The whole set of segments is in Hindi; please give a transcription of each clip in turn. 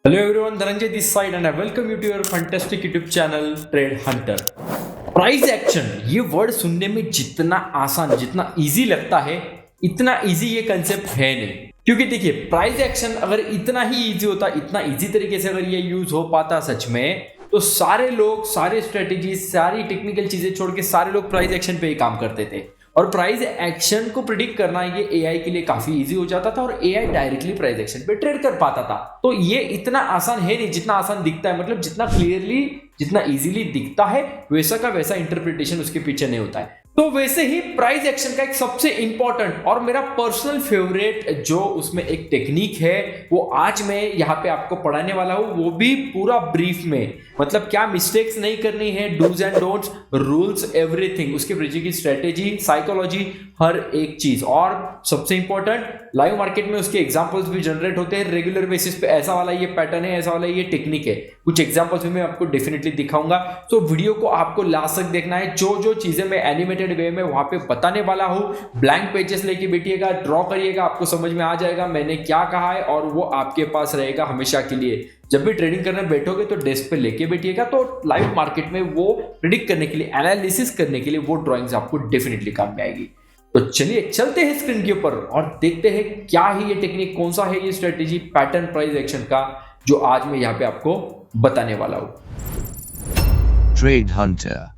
Hello everyone, Dhananjay this side and I welcome you to your fantastic YouTube channel Trade Hunter. Price action ये वर्ड सुनने में जितना आसान जितना इजी लगता है इतना इजी ये कंसेप्ट है नहीं। क्योंकि देखिए प्राइस एक्शन अगर इतना ही इजी होता, इतना इजी तरीके से अगर ये यूज हो पाता सच में, तो सारे लोग सारे स्ट्रेटेजी सारी टेक्निकल चीजें छोड़ के सारे लोग प्राइस एक्शन पे ही काम करते थे और प्राइस एक्शन को प्रिडिक्ट करना ये एआई के लिए काफी इजी हो जाता था और एआई डायरेक्टली प्राइस एक्शन पे ट्रेड कर पाता था। तो ये इतना आसान है नहीं जितना आसान दिखता है, मतलब जितना क्लियरली जितना इजीली दिखता है वैसा का वैसा इंटरप्रिटेशन उसके पीछे नहीं होता है। तो वैसे ही प्राइस एक्शन का एक सबसे इंपॉर्टेंट और मेरा पर्सनल फेवरेट जो उसमें एक टेक्निक है वो आज मैं यहाँ पे आपको पढ़ाने वाला हूँ, वो भी पूरा ब्रीफ में। मतलब क्या मिस्टेक्स नहीं करनी है, dos and don'ts, rules, everything, उसके पीछे की स्ट्रेटेजी, साइकोलॉजी, हर एक चीज। और सबसे इंपॉर्टेंट लाइव मार्केट में उसके एग्जांपल्स भी जनरेट होते हैं रेगुलर बेसिस पे। ऐसा वाला ये पैटर्न है, ऐसा वाला ये टेक्निक है, कुछ एग्जांपल्स भी मैं आपको डेफिनेटली दिखाऊंगा। तो वीडियो को आपको लास्ट तक देखना है। जो जो चीजें मैं एनिमेटेड वे में वहां पे बताने वाला हूं, ब्लैंक पेजेस लेके बैठिएगा, ड्रॉ करिएगा, आपको समझ में आ जाएगा मैंने क्या कहा है और वो आपके पास रहेगा हमेशा के लिए। जब भी ट्रेडिंग करने बैठोगे तो डेस्क पे लेके बैठिएगा, तो लाइव मार्केट में वो प्रिडिक्ट करने के लिए, एनालिसिस करने के लिए वो ड्रॉइंग्स आपको डेफिनेटली काम में आएगी। तो चलिए चलते हैं स्क्रीन के ऊपर और देखते हैं क्या है ये टेक्निक, कौन सा है ये स्ट्रेटेजी पैटर्न प्राइस एक्शन का जो आज मैं यहाँ पे आपको बताने वाला हूं। Trade Hunter.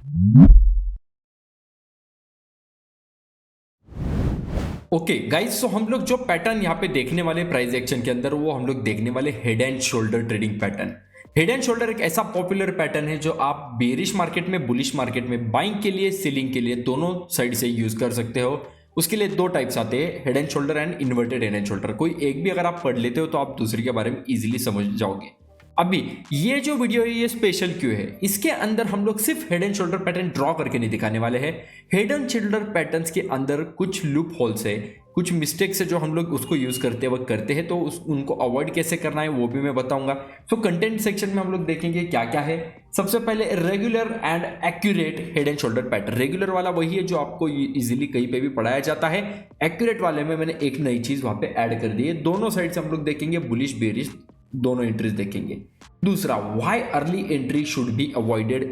ओके गाइस, तो हम लोग जो पैटर्न यहाँ पे देखने वाले प्राइस एक्शन के अंदर, वो हम लोग देखने वाले head and shoulder trading pattern. Head and shoulder एक ऐसा पॉपुलर पैटर्न है जो आप बेरिश मार्केट में, बुलिश मार्केट में, बाइंग के लिए, सेलिंग के लिए दोनों साइड से यूज कर सकते हो। उसके लिए दो टाइप्स आते हैं, head and shoulder and inverted head and shoulder. कोई एक भी अगर आप पढ़ लेते हो तो आप दूसरे के बारे में इजीली समझ जाओगे। अभी ये जो वीडियो है ये स्पेशल क्यों है, इसके अंदर हम लोग सिर्फ head and shoulder pattern draw करके नहीं दिखाने वाले हैं। हेड एंड शोल्डर पैटर्न्स के अंदर कुछ लूप होल्स है, कुछ मिस्टेक्स है जो हम लोग उसको यूज करते वक्त करते हैं, तो उनको अवॉइड कैसे करना है वो भी मैं बताऊंगा। तो कंटेंट सेक्शन में हम लोग देखेंगे क्या क्या है। सबसे पहले regular and accurate head and shoulder pattern. Regular वाला वही है जो आपको इजीली कहीं पे भी पढ़ाया जाता है। एक्यूरेट वाले में मैंने एक नई चीज वहां पे ऐड कर दी है। दोनों साइड से हम लोग देखेंगे, बुलिश बेरिश दोनों एंट्रीज देखेंगे। दूसरा, why early entry should be avoided.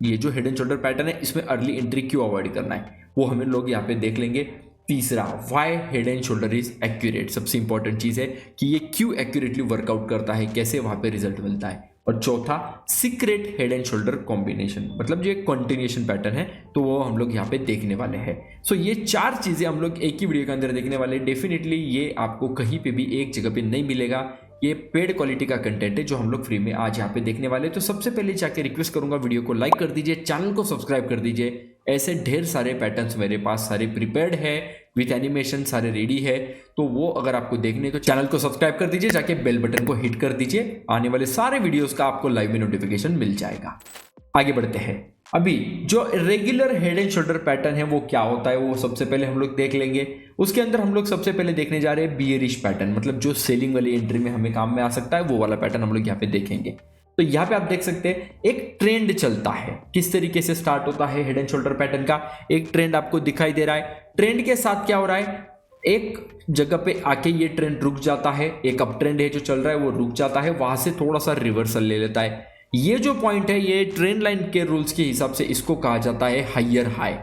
ये जो हेड एंड शोल्डर पैटर्न है इसमें अर्ली एंट्री क्यों अवॉइड करना है वो हम लोग यहाँ पे देख लेंगे। तीसरा, why head and shoulder is accurate. सबसे इंपॉर्टेंट चीज है कि ये क्यों एक्यूरेटली वर्कआउट करता है, कैसे वहां पे रिजल्ट मिलता है। और चौथा, secret head and shoulder combination, मतलब जो एक कंटिन्यूएशन पैटर्न है तो वो हम लोग यहाँ पे देखने वाले हैं। सो ये चार चीजें हम लोग एक ही वीडियो के अंदर देखने वाले। डेफिनेटली ये आपको कहीं पे भी एक जगह पे नहीं मिलेगा। ये पेड क्वालिटी का कंटेंट है जो हम लोग फ्री में आज यहाँ पे देखने वाले। तो सबसे पहले जाके रिक्वेस्ट करूंगा, वीडियो को लाइक कर दीजिए, चैनल को सब्सक्राइब कर दीजिए। ऐसे ढेर सारे पैटर्न्स मेरे पास सारे प्रिपेयर्ड है विथ एनिमेशन, सारे रेडी है। तो वो अगर आपको देखने तो चैनल को सब्सक्राइब कर दीजिए, जाके बेल बटन को हिट कर दीजिए, आने वाले सारे वीडियोस का आपको लाइव में नोटिफिकेशन मिल जाएगा। आगे बढ़ते हैं। अभी जो regular head and shoulder pattern है वो क्या होता है वो सबसे पहले हम लोग देख लेंगे। उसके अंदर हम लोग सबसे पहले देखने जा रहे हैं बियरिश पैटर्न, मतलब जो सेलिंग वाली एंट्री में हमें काम में आ सकता है वो वाला पैटर्न हम लोग यहाँ पे देखेंगे। तो यहाँ पे आप देख सकते हैं एक ट्रेंड चलता है, किस तरीके से स्टार्ट होता है हेड एंड शोल्डर पैटर्न का। एक ट्रेंड आपको दिखाई दे रहा है। ट्रेंड के साथ क्या हो रहा है, एक जगह पे आके ये ट्रेंड रुक जाता है, एक अप ट्रेंड है जो चल रहा है वो रुक जाता है, वहां से थोड़ा सा रिवर्सल ले लेता है। ये जो पॉइंट है ये ट्रेंड लाइन के रूल्स के हिसाब से इसको कहा जाता है हायर हाई।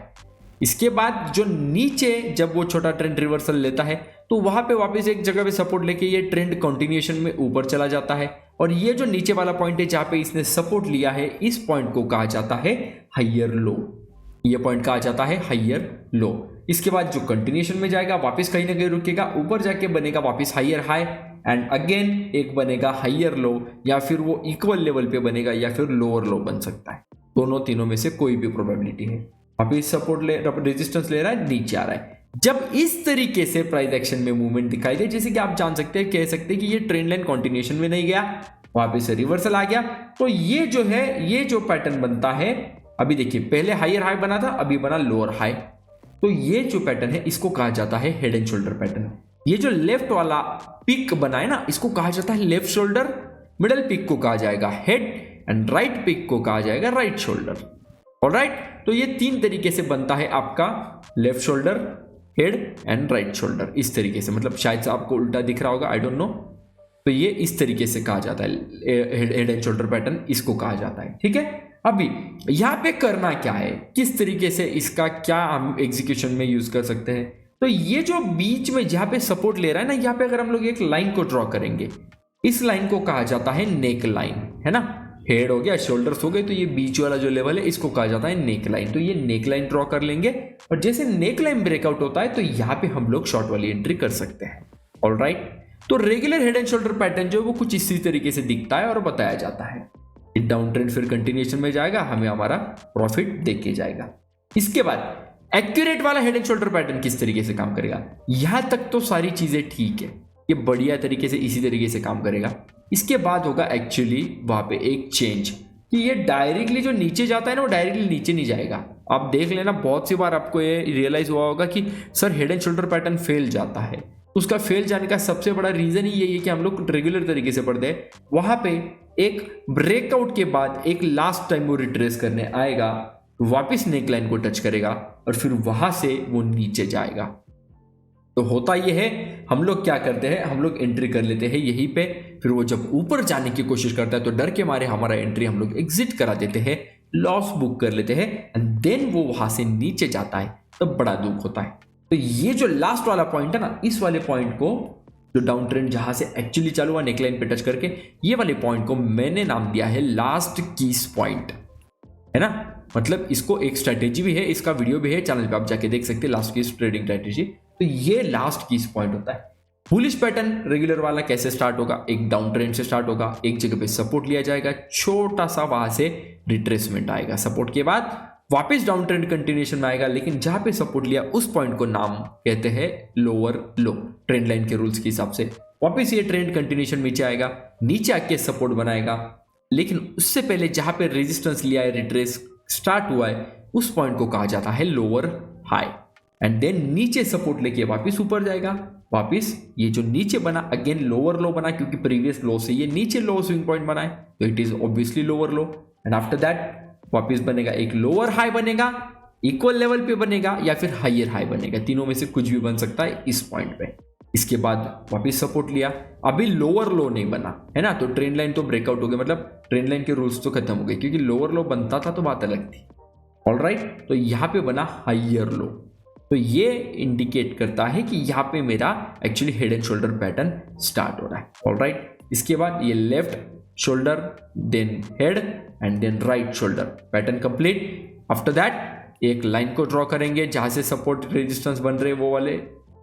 इसके बाद जो नीचे जब वो छोटा ट्रेंड रिवर्सल लेता है तो वहां पे वापस एक जगह पे सपोर्ट लेके ये ट्रेंड कंटिन्यूएशन में ऊपर चला जाता है। और ये जो नीचे वाला पॉइंट है जहां पे इसने सपोर्ट लिया है, इस पॉइंट को कहा जाता है हायर लो। ये पॉइंट कहा जाता है हायर लो। इसके बाद जो कंटिन्यूएशन में जाएगा वापस कहीं ना कहीं रुकेगा, ऊपर जाके बनेगा वापस हायर हाई एंड अगेन एक बनेगा हायर लो, या फिर वो इक्वल लेवल पे बनेगा या फिर लोअर लो बन सकता है। दोनों तीनों में से कोई भी प्रोबेबिलिटी है। वापस सपोर्ट ले, रेजिस्टेंस ले रहा है, नीचे आ रहा है। जब इस तरीके से प्राइस एक्शन में मूवमेंट दिखाई दे, जैसे कि आप जान सकते हैं, कह सकते हैं कि ये ट्रेंड लाइन कंटिन्यूएशन में नहीं गया, वापस से रिवर्सल आ गया, तो ये जो है ये जो पैटर्न बनता है, अभी देखिए पहले हायर हाई बना था, अभी बना लोअर हाई। तो ये जो पैटर्न है इसको कहा जाता है हेड एंड शोल्डर पैटर्न। ये जो लेफ्ट वाला पिक बना है ना, इसको कहा जाता है लेफ्ट शोल्डर। मिडल पिक को कहा जाएगा हेड एंड राइट पिक को कहा जाएगा राइट शोल्डर। ऑलराइट, तो ये तीन तरीके से बनता है आपका left shoulder, head and right shoulder. इस तरीके से, मतलब शायद से आपको उल्टा दिख रहा होगा, आई डोंट नो। तो ये इस तरीके से कहा जाता है, हेड एंड शोल्डर पैटर्न इसको कहा जाता है। ठीक है, अभी यहाँ पे करना क्या है, किस तरीके से इसका क्या हम एग्जीक्यूशन में यूज कर सकते हैं। तो ये जो बीच में जहाँ पे सपोर्ट ले रहा है ना, यहाँ पे अगर हम लोग एक लाइन को ड्रॉ करेंगे, इस लाइन को कहा जाता है नेक लाइन, है ना। हेड हो गया, शोल्डर्स हो गए, तो ये बीच वाला जो लेवल है इसको कहा जाता है नेक लाइन। तो ये नेक लाइन ड्रॉ कर लेंगे और जैसे नेक लाइन ब्रेकआउट होता है तो यहाँ पे हम लोग शॉर्ट वाली एंट्री कर सकते हैं। ऑलराइट, तो regular head and shoulder pattern जो है वो कुछ इसी तरीके से दिखता है और बताया जाता है। डाउन ट्रेंड फिर कंटिन्यूएशन में जाएगा, हमें हमारा प्रॉफिट देके जाएगा। इसके बाद एक्यूरेट वाला हेड एंड शोल्डर पैटर्न किस तरीके से काम करेगा, यहां तक तो सारी चीजें ठीक है, ये बढ़िया तरीके से इसी तरीके से काम करेगा। इसके बाद होगा एक्चुअली वहां पे एक चेंज कि ये डायरेक्टली जो नीचे जाता है ना, वो डायरेक्टली नीचे नहीं जाएगा। आप देख लेना, बहुत सी बार आपको ये रियलाइज हुआ होगा कि sir head and shoulder pattern fail जाता है। उसका फेल जाने का सबसे बड़ा रीजन ही यही है कि हम लोग रेगुलर तरीके से पढ़ते हैं, वहां पे एक ब्रेकआउट के बाद एक लास्ट टाइम वो रिट्रेस करने आएगा, वापस नेक लाइन को टच करेगा और फिर वहां से वो नीचे जाएगा। तो होता ये है, हम लोग क्या करते हैं, हम लोग एंट्री कर लेते हैं यहीं पे, फिर वो जब ऊपर जाने की कोशिश करता है तो डर के मारे हमारा एंट्री हम लोग एग्जिट करा देते हैं, लॉस बुक कर लेते हैं, एंड देन वो वहां से नीचे जाता है, तो बड़ा दुख होता है। तो ये जो लास्ट वाला पॉइंट है ना, इस वाले पॉइंट को, जो डाउन ट्रेंड जहां से एक्चुअली चालू हुआ नेकलाइन पे टच करके, ये वाले पॉइंट को मैंने नाम दिया है लास्ट कीस पॉइंट, है ना। मतलब इसको एक स्ट्रेटेजी भी है, इसका वीडियो भी है चैनल पे, आप जाके देख सकते हैं, लास्ट कीस ट्रेडिंग स्ट्रेटेजी। तो ये लास्ट कीस पॉइंट होता है। बुलिश पैटर्न रेगुलर वाला कैसे स्टार्ट होगा, एक डाउन ट्रेंड से स्टार्ट होगा, एक जगह पे सपोर्ट लिया जाएगा, छोटा सा वहां से रिट्रेसमेंट आएगा, सपोर्ट के बाद वापस डाउन ट्रेंड कंटिन्यूएशन में आएगा, लेकिन जहां पे सपोर्ट लिया उस पॉइंट को नाम कहते हैं लोअर लो, ट्रेंड लाइन के रूल्स के हिसाब से। वापस ये ट्रेंड कंटिन्यूएशन नीचे आएगा, नीचे आके सपोर्ट बनाएगा, लेकिन उससे पहले जहां पे रेजिस्टेंस लिया है, रिट्रेस स्टार्ट हुआ है, उस पॉइंट को कहा जाता है लोअर हाई, एंड देन नीचे सपोर्ट लेके वापस ऊपर जाएगा। वापस ये जो नीचे बना अगेन लोअर लो बना, क्योंकि प्रीवियस लो से ये नीचे लो स्विंग पॉइंट बना है, तो it is obviously lower low, and after that वापस बनेगा एक लोअर हाई बनेगा, इक्वल लेवल पे बनेगा या फिर हायर हाई बनेगा, तीनों में से कुछ भी बन सकता है इस पॉइंट पे। इसके बाद वापस सपोर्ट लिया, अभी लोअर लो नहीं बना है ना, तो ट्रेंड लाइन तो ब्रेकआउट हो गया, मतलब ट्रेंड लाइन के रूल्स तो खत्म हो गए, क्योंकि लोअर लो बनता था तो बात अलग थी। ऑलराइट, तो यहाँ पे बना हायर लो, तो ये इंडिकेट करता है कि यहाँ पे मेरा actually head and shoulder pattern start हो रहा है। ऑलराइट, इसके बाद ये left shoulder, then head and then right shoulder, pattern complete. After that एक लाइन को ड्रॉ करेंगे जहां से सपोर्ट रेजिस्टेंस बन रहे वो वाले,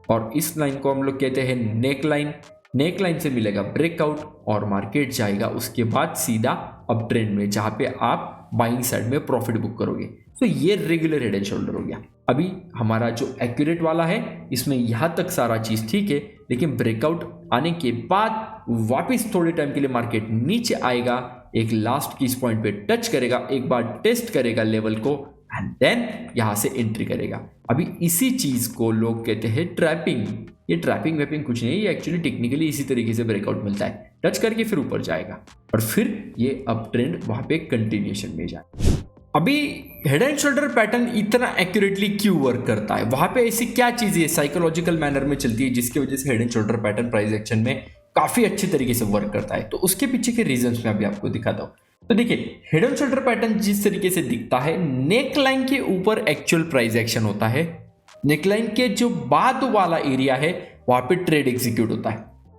और इस लाइन को हम लोग कहते हैं नेक लाइन। नेक लाइन से मिलेगा ब्रेकआउट और मार्केट जाएगा उसके बाद सीधा अप ट्रेंड में, जहां पे आप बाइंग साइड में प्रॉफिट बुक करोगे। तो ये रेगुलर हेड एंड शोल्डर हो गया। अभी हमारा जो एक्यूरेट वाला है, इसमें यहां तक सारा चीज ठीक है, लेकिन ब्रेकआउट आने के बाद वापस थोड़े टाइम के लिए मार्केट नीचे आएगा, एक लास्ट की इस पॉइंट पे टच करेगा, एक बार टेस्ट करेगा लेवल को, एंड देन यहां से एंट्री करेगा। अभी इसी चीज को लोग कहते हैं ट्रैपिंग। ये ट्रैपिंग वैपिंग कुछ नहीं है, ये एक्चुअली टेक्निकली इसी तरीके से ब्रेकआउट मिलता है, टच करके फिर ऊपर जाएगा और फिर ये अप ट्रेंड वहां पे कंटिन्यूएशन में जाए। अभी हेड एंड शोल्डर पैटर्न इतना एक्यूरेटली क्यों वर्क करता है, वहां पे ऐसी क्या चीज है साइकोलॉजिकल मैनर में चलती है जिसकी वजह से head and shoulder pattern price action में काफी अच्छी तरीके से वर्क करता है, तो उसके पीछे के रीजंस मैं अभी आपको दिखाता हूं। तो देखिए, हेड एंड शोल्डर पैटर्न जिस तरीके से दिखता है, नेक लाइन के ऊपर एक्चुअल प्राइस एक्शन होता है, नेक लाइन के जो बाद वाला एरिया है वहां पे ट्रेड एग्जीक्यूट होता है।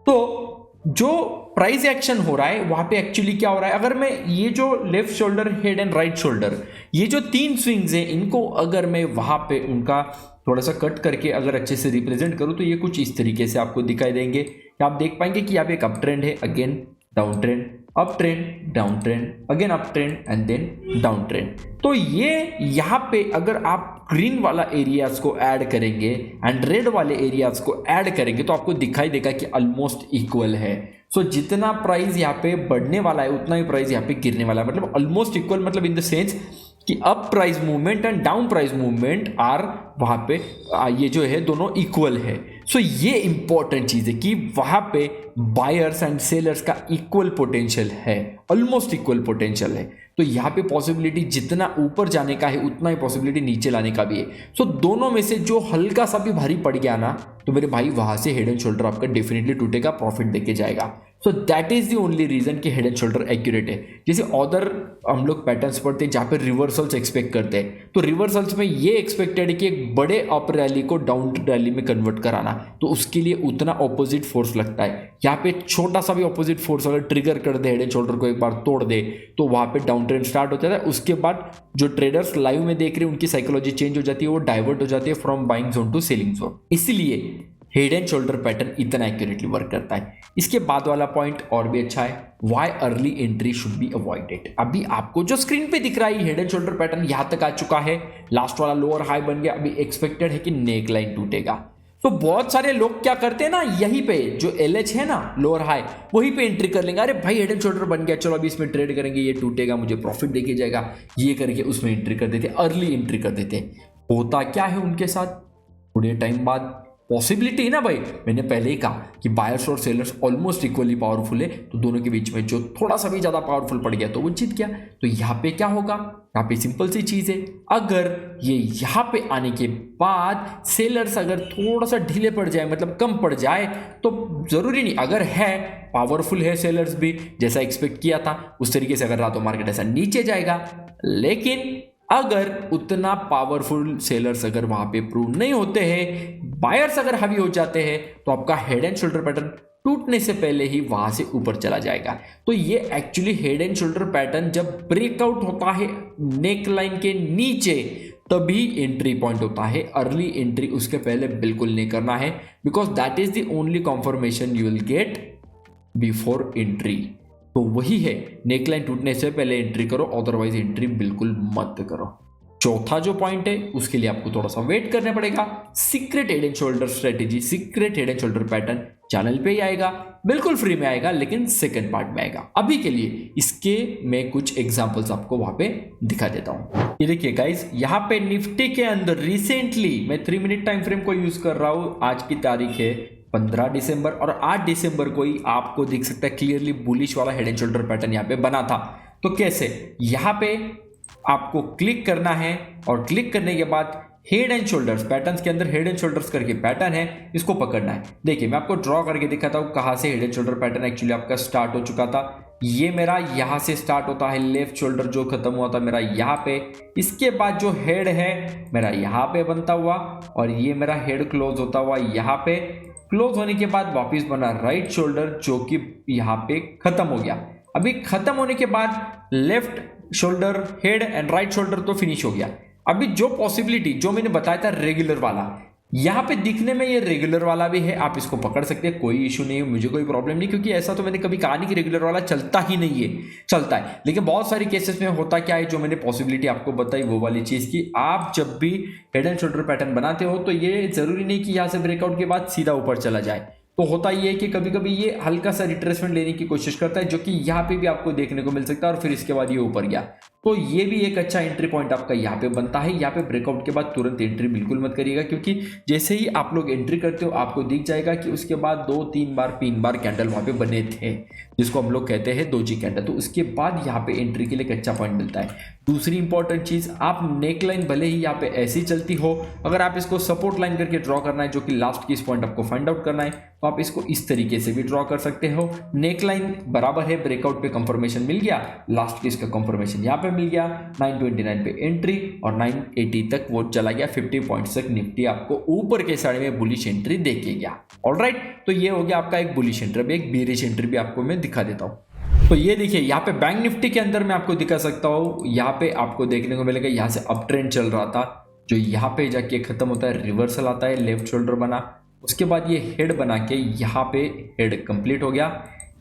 तो जो प्राइस एक्शन हो रहा है वहां पे एक्चुअली क्या हो रहा है, अगर मैं ये जो left shoulder, head and right shoulder, ये जो तीन स्विंग्स हैं, इनको अगर मैं वहां पे उनका थोड़ा सा कट करके अगर अच्छे से रिप्रेजेंट करूं तो ये कुछ इस तरीके से आपको दिखाई देंगे। आप देख पाएंगे कि यहाँ पे एक अप ट्रेंड है, again down trend, up trend, down trend, again up trend and then down trend. तो ये यहाँ पे अगर आप ग्रीन वाला एरियाज को ऐड करेंगे एंड रेड वाले एरियाज को ऐड करेंगे तो आपको दिखाई देगा कि ऑलमोस्ट इक्वल है। सो जितना प्राइस यहाँ पे बढ़ने वाला है उतना ही प्राइस यहाँ पे गिरने वाला है, मतलब ऑलमोस्ट इक्वल, मतलब इन द सेंस कि up price movement and down price movement are वहां पे ये जो है दोनों इक्वल है। सो ये इंपॉर्टेंट चीज है कि वहां पे बायर्स एंड सेलर्स का इक्वल पोटेंशियल है, ऑलमोस्ट इक्वल पोटेंशियल है। तो यहाँ पे पॉसिबिलिटी जितना ऊपर जाने का है उतना ही पॉसिबिलिटी नीचे लाने का भी है। सो दोनों में से जो हल्का सा भी भारी पड़ गया ना, तो मेरे भाई वहां से हेड एंड शोल्डर आपका डेफिनेटली टूटेगा, प्रॉफिट देके जाएगा। So that is the only reason कि हेड एंड शोल्डर एक्यूरेट है। जैसे अदर हम लोग पैटर्न्स पढ़ते हैं जहाँ पे रिवर्सल्स एक्सपेक्ट करते हैं, तो रिवर्सल्स में ये एक्सपेक्टेड है कि एक बड़े अप रैली को डाउन रैली में कन्वर्ट कराना, तो उसके लिए उतना ऑपोजिट फोर्स लगता है। यहाँ पे छोटा सा भी ऑपोजिट फोर्स अगर ट्रिगर कर दे, हेड एंड शोल्डर को एक बार तोड़ दे, तो वहाँ पे डाउन ट्रेंड स्टार्ट हो जाता है। उसके बाद जो ट्रेडर्स लाइव में देख रहे हैं उनकी साइकोलॉजी चेंज हो जाती है, वो डाइवर्ट हो जाती है from buying zone to selling zone. इसलिए हेड एंड शोल्डर पैटर्न इतना एक्यूरेटली वर्क करता है। इसके बाद वाला पॉइंट और भी अच्छा है, why early entry should be avoided. अभी आपको जो स्क्रीन पे दिख रहा है हेड एंड शोल्डर पैटर्न यहां तक आ चुका है, लास्ट वाला लोअर हाई बन गया, अभी एक्सपेक्टेड है कि नेक लाइन टूटेगा। तो बहुत सारे लोग क्या करते हैं ना, यहीं पे जो LH है ना लोअर हाई, वहीं पे एंट्री कर लेंगे। अरे भाई हेड एंड शोल्डर बन गया, चलो अभी इसमें ट्रेड करेंगे, ये टूटेगा मुझे प्रॉफिट देके जाएगा, ये करके उसमें एंट्री कर देते, अर्ली एंट्री कर देते। होता क्या है उनके साथ, थोड़े टाइम बाद पॉसिबिलिटी है ना भाई, मैंने पहले ही कहा कि बायर्स और सेलर्स ऑलमोस्ट इक्वली पावरफुल है, तो दोनों के बीच में जो थोड़ा सा भी ज्यादा पावरफुल पड़ गया तो वो जीत गया। तो यहाँ पे क्या होगा, यहाँ पे सिंपल सी चीज है, अगर ये यहाँ पे आने के बाद सेलर्स अगर थोड़ा सा ढीले पड़ जाए, मतलब कम पड़ जाए, तो जरूरी नहीं, अगर है पावरफुल है सेलर्स भी जैसा एक्सपेक्ट किया था उस तरीके से अगर रहा तो मार्केट ऐसा नीचे जाएगा। लेकिन अगर उतना पावरफुल सेलर्स अगर वहां पे प्रूव नहीं होते हैं, बायर्स अगर हावी हो जाते हैं, तो आपका हेड एंड शोल्डर पैटर्न टूटने से पहले ही वहां से ऊपर चला जाएगा। तो ये actually head and shoulder pattern जब ब्रेकआउट होता है नेक लाइन के नीचे, तभी एंट्री पॉइंट होता है। अर्ली एंट्री उसके पहले बिल्कुल नहीं करना है, because that is the only conformation you will get before entry. तो वही है, नेकलाइन टूटने से पहले एंट्री करो, अदरवाइज एंट्री बिल्कुल मत करो। चौथा जो पॉइंट है उसके लिए आपको थोड़ा सा वेट करना पड़ेगा। Secret head and shoulder strategy, secret head and shoulder pattern channel पे ही आएगा, बिल्कुल फ्री में आएगा, लेकिन सेकंड पार्ट में आएगा। अभी के लिए इसके मैं कुछ एग्जांपल्स आपको वहां पे दिखा देता हूं। ये देखिए गाइस, यहाँ पे निफ्टी के अंदर रिसेंटली मैं 3 मिनट टाइम फ्रेम को यूज कर रहा हूं, आज की तारीख है 15 दिसंबर, और 8 दिसंबर को ही आपको दिख सकता है क्लियरली बुलिश वाला हेड एंड शोल्डर पैटर्न यहाँ पे बना था। तो कैसे, यहाँ पे आपको क्लिक करना है, और क्लिक करने के बाद हेड एंड शोल्डर्स पैटर्न्स के अंदर हेड एंड शोल्डर्स करके पैटर्न है, इसको पकड़ना है। देखिए मैं आपको ड्रॉ करके दिखाता हूँ कहाँ से head and shoulder pattern actually आपका स्टार्ट हो चुका था। ये मेरा यहाँ से स्टार्ट होता है, लेफ्ट शोल्डर जो खत्म हुआ था मेरा यहाँ पे, इसके बाद जो हेड है मेरा यहाँ पे बनता हुआ, और ये मेरा हेड क्लोज होता हुआ यहाँ पे, क्लोज होने के बाद वापस बना राइट शोल्डर जो कि यहाँ पे खत्म हो गया। अभी खत्म होने के बाद left shoulder head and right shoulder तो फिनिश हो गया। अभी जो पॉसिबिलिटी जो मैंने बताया था रेगुलर वाला, यहाँ पे दिखने में ये रेगुलर वाला भी है, आप इसको पकड़ सकते हैं, कोई इशू नहीं है, मुझे कोई प्रॉब्लम नहीं, क्योंकि ऐसा तो मैंने कभी कहा नहीं कि रेगुलर वाला चलता ही नहीं है, चलता है। लेकिन बहुत सारे केसेस में होता क्या है, जो मैंने पॉसिबिलिटी आपको बताई वो वाली चीज की, आप जब भी हेड एंड शोल्डर पैटर्न बनाते हो तो ये जरूरी नहीं कि यहाँ से ब्रेकआउट के बाद सीधा ऊपर चला जाए। तो होता ये है कि कभी कभी ये हल्का सा रिट्रेसमेंट लेने की कोशिश करता है, जो कि यहाँ पे भी आपको देखने को मिल सकता है, और फिर इसके बाद ये ऊपर गया। तो ये भी एक अच्छा एंट्री पॉइंट आपका यहाँ पे बनता है। यहाँ पे ब्रेकआउट के बाद तुरंत एंट्री बिल्कुल मत करिएगा, क्योंकि जैसे ही आप लोग एंट्री करते हो आपको दिख जाएगा कि उसके बाद 2-3 बार कैंडल वहां पे बने थे, जिसको हम लोग कहते हैं दोजी कैंडल। तो उसके बाद यहाँ पे एंट्री के लिए एक अच्छा पॉइंट मिलता है। दूसरी इंपॉर्टेंट चीज, आप नेक लाइन भले ही यहाँ पे ऐसी चलती हो, अगर आप इसको सपोर्ट लाइन करके ड्रॉ करना है, जो कि लास्ट की इस पॉइंट आपको फाइंड आउट करना है, तो आप इसको इस तरीके से भी ड्रॉ कर सकते हो। नेक लाइन बराबर है, ब्रेकआउट पे कंफर्मेशन मिल गया, लास्ट की इसका कंफर्मेशन यहाँ पे मिल गया, 929 पे एंट्री और 980 तक वो चला गया, 50 पॉइंट्स तक निफ्टी आपको ऊपर के साइड में बुलिश एंट्री देके गया। ऑलराइट, तो ये हो गया आपका एक बुलिश एंट्री। अब एक बेरिश एंट्री भी आपको मैं दिखा देता हूँ। तो ये देखिए यहाँ पे बैंक निफ्टी के अंदर मैं आपको दिखा सकता हूँ, यहाँ पे आपको देखने को मिलेगा यहाँ से अप ट्रेंड चल रहा था, जो यहाँ पे जाके खत्म होता है, रिवर्सल आता है, लेफ्ट शोल्डर बना, उसके बाद ये हेड बना के यहाँ पे हेड कंप्लीट हो गया।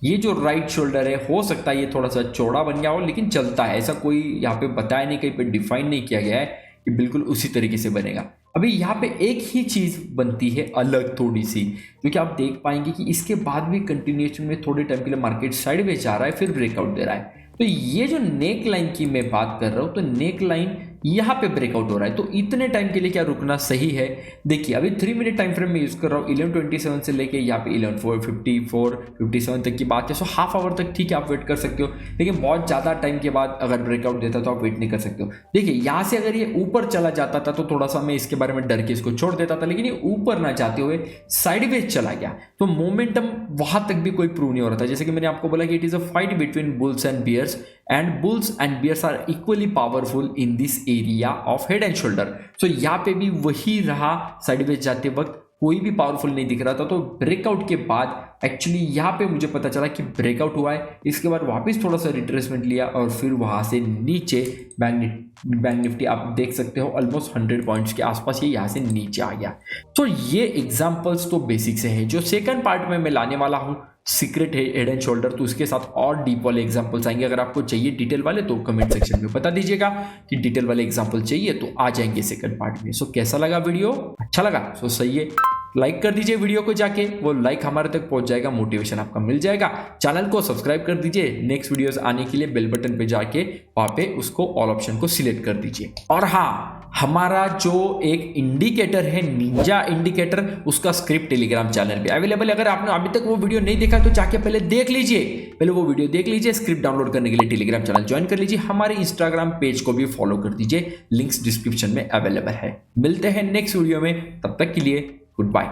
ये जो राइट शोल्डर है, हो सकता है ये थोड़ा सा चौड़ा बन गया हो, लेकिन चलता है, ऐसा कोई यहाँ पे बताया नहीं, कहीं पे डिफाइन नहीं किया गया है कि बिल्कुल उसी तरीके से बनेगा। अभी यहाँ पे एक ही चीज बनती है अलग थोड़ी सी, क्योंकि आप देख पाएंगे कि इसके बाद भी कंटिन्यूएशन में थोड़े टाइम के लिए मार्केट साइडवेज आ रहा है, फिर ब्रेकआउट दे रहा है। तो ये जो नेक लाइन की मैं बात कर रहा हूँ, तो नेक लाइन यहाँ पे ब्रेकआउट हो रहा है, तो इतने टाइम के लिए क्या रुकना सही है? देखिए अभी 3 मिनट टाइम फ्रेम में यूज कर रहा हूँ, 11:27 से लेके यहाँ पे 11:54-57 तक की बात है। सो हाफ आवर तक ठीक है आप वेट कर सकते हो, लेकिन बहुत ज़्यादा टाइम के बाद अगर ब्रेकआउट देता तो आप वेट नहीं कर सकते हो। देखिए यहाँ से अगर ये ऊपर चला जाता था तो थोड़ा सा मैं इसके बारे में डर के इसको छोड़ देता था, लेकिन ये ऊपर ना जाते हुए साइडवेज चला गया, तो मोमेंटम वहां तक भी कोई प्रूव नहीं हो रहा था। जैसे कि मैंने आपको बोला कि it is a fight between bulls and bears, and bulls and bears are equally powerful in this area of head and shoulder. So यहाँ पे भी वही रहा, साइडवेज जाते वक्त कोई भी पावरफुल नहीं दिख रहा था। तो ब्रेकआउट के बाद एक्चुअली यहाँ पे मुझे पता चला कि ब्रेकआउट हुआ है, इसके बाद वापस थोड़ा सा रिट्रेसमेंट लिया और फिर वहां से नीचे बैंक निफ्टी आप देख सकते हो ऑलमोस्ट 100 पॉइंट्स के आसपास ये यहाँ से नीचे आ गया। तो ये एग्जांपल्स तो बेसिक से है। जो सेकंड पार्ट में मैं लाने वाला हूँ सीक्रेट हेड एंड शोल्डर, तो उसके साथ और डीप वाले एग्जांपल्स आएंगे। अगर आपको चाहिए डिटेल वाले तो कमेंट सेक्शन में बता दीजिएगा कि डिटेल वाले एग्जांपल चाहिए, तो आ जाएंगे सेकंड पार्ट में। सो कैसा लगा वीडियो? अच्छा लगा? सो सही है, लाइक कर दीजिए वीडियो को जाके, वो लाइक हमारे तक पहुंच जाएगा, मोटिवेशन आपका मिल जाएगा। चैनल को सब्सक्राइब कर दीजिए, नेक्स्ट वीडियोस आने के लिए बेल बटन पे जाके वहां पे उसको ऑल ऑप्शन को सिलेक्ट कर दीजिए। और हाँ, हमारा जो एक इंडिकेटर है निंजा इंडिकेटर, उसका स्क्रिप्ट टेलीग्राम चैनल पे अवेलेबल है। अगर आपने अभी तक वो वीडियो नहीं देखा तो जाके पहले देख लीजिए, पहले वो वीडियो देख लीजिए। स्क्रिप्ट डाउनलोड करने के लिए टेलीग्राम चैनल ज्वाइन कर लीजिए, हमारे इंस्टाग्राम पेज को भी फॉलो कर दीजिए, लिंक्स डिस्क्रिप्शन में अवेलेबल है। मिलते हैं नेक्स्ट वीडियो में, तब तक के लिए गुड बाय।